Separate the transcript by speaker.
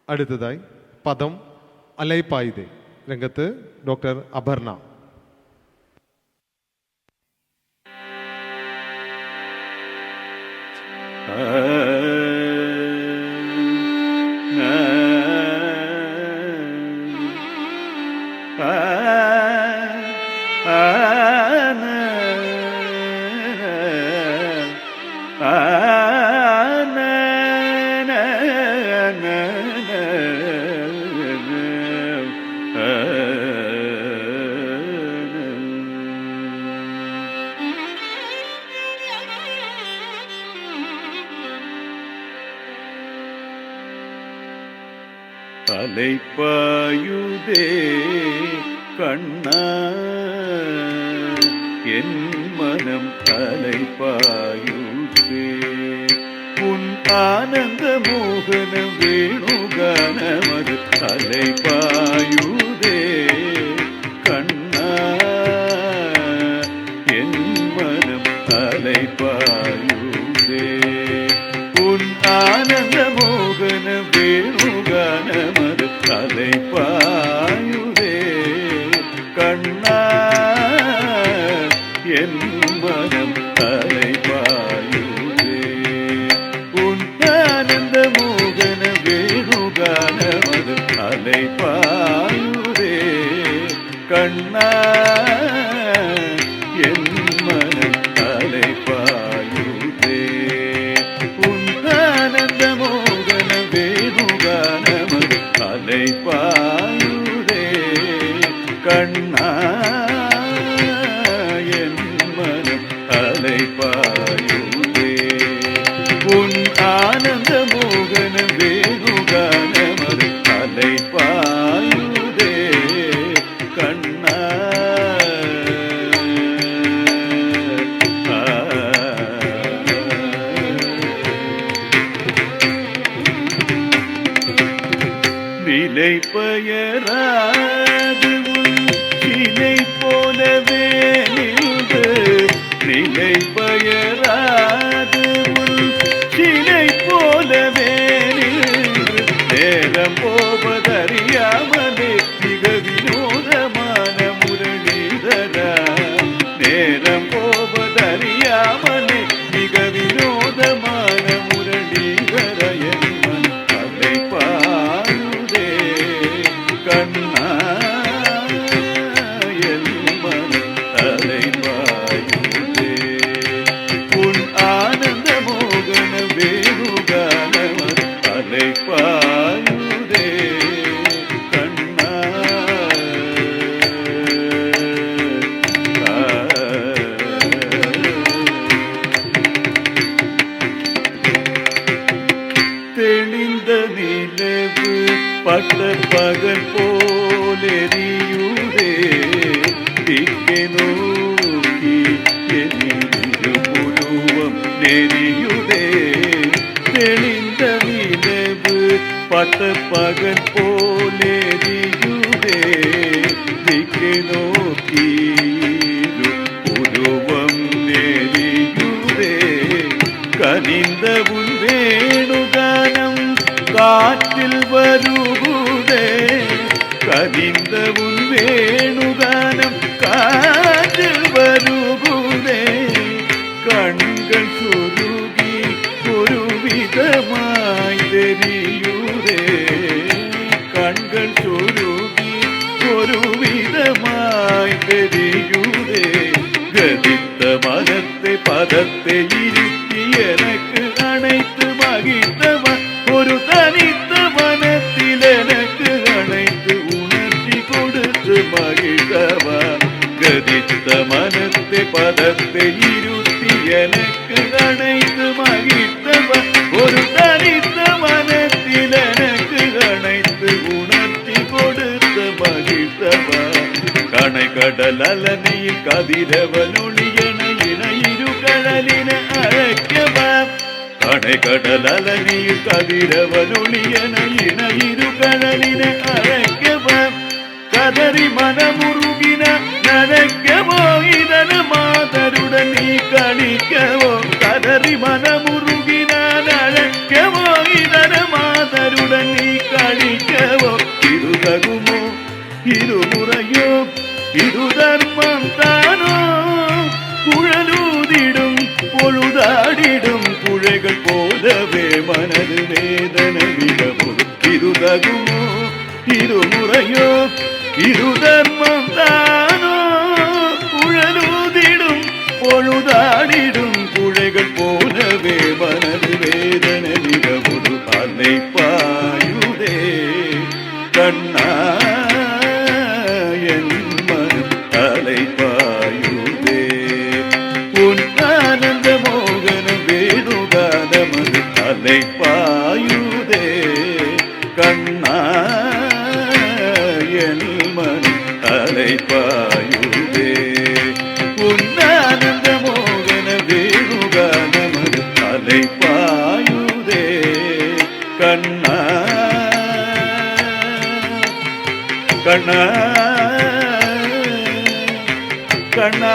Speaker 1: അടുത്തതായി പദം അലൈപായുതേ രംഗത്ത് ഡോക്ടർ അപർണ.
Speaker 2: அலைப்பாயுதே கண்ணா என் மனம் அலைப்பாயுதே உன் ஆனந்த மோகன வேணுகானமது அலைப்பாயுதே கண்ணா என் மனம் அலைப்பாயுதே உன் ஆனந்த மோகன வேணுகானமது அலைப்பாயுதே கண்ணா என் மனம் அலைப்பாயுதே உன் ஆனந்த மோகன வேணுகானமது அலைப்பாயுதே கண்ணா என் மனம் அலைப்பாயுதே உன் ஆனந்த மோகன வேணுகானமது அலைப்பாயுதே கண்ணா என் மனம் அலைப்பாயுதே உன் ஆனந்த மோகன வேணுகானமது அலைப்பாயுதே கண்ணா நிலை பெயராது உன் சிலை போலவே நின்று நிலை பெயராது உன் சிலை போலவே நின்று நேரம் போவதறியாமலே மிக வினோதமான முரளிதரா நேரம் போவதறியாமலே மிக வினோதமான முரளிதர என் மனம் அலைப்பாயுதே கண்ணா என் மனம் அலைப்பாயுதே உன் ஆனந்த மோகன வேணுகானமது அலைப்பாயுதே கண்ணா தெளிந்த நிலவு பட்ட பகல் போலெரியுதே திக்கை நோக்கி எரியுது புருவம் நெறியுதே தெளிந்த நிலவு பட்ட பகல் போலெரியுதே திக்கை நோக்கி புருவம் நெறியுதே கனிந்த உன் வேணுகானம் காற்றில் வருகுதே கனிந்த உன் வேணுகானம் காற்றில் வருகுதே கண்கள் சுருகி ஒரு விதமாய் தெரியுதே கண்கள் சுருகி ஒரு விதமாய் தெரியுதே கதித்த மனத்தை பதத்தை இருத்தி எனக்கு அணைத்து மகிழ்ந்தவன் ஒரு தனித்த மனத்தில் எனக்கு அணைத்து உணர்ச்சி கொடுத்து மகிழ்ந்தவன் கதித்த மனத்தை பதத்தை இருத்தி எனக்கு அணைத்து மகிழ்ந்தவன் ஒரு தனித்த மனத்தில் எனக்கு அணைத்து உணர்ச்சி கொடுத்து மகிழ்ந்தவன் கணை கடல் அலனியில் கதிரவன் ஒளியன இணையிரு கடலின அழைக்கவன் கணை கடல் அலனியில் கதிரவன் ஒளியன இணையிரு கடலின அழைக்கவன் கதறி மனமுருகின நனைக்கவோ இதன மாதருடன் நீ கணிக்கவோ கதறி மனமுருகின நனைக்கவோ இதன மாதருடன் நீ கணி இருதகுமோ இருமுறையோ இருதர்மம் தானோ குழலூதிடும் பொழுதாடிடும் குழைகள் போலவே மனது வேதனை மிகவொரு அலை பாயுதே கண்ணா என் மனம் அலை பாயுதே உன் ஆனந்த மோகன வேணுகானமது அலை பாயுதே கண்ணா என் மனம் அலை பாயுதே உன் ஆனந்த மோகன வேணுகானமது அலை பாயுதே கண்ணா கண்ணா கண்ணா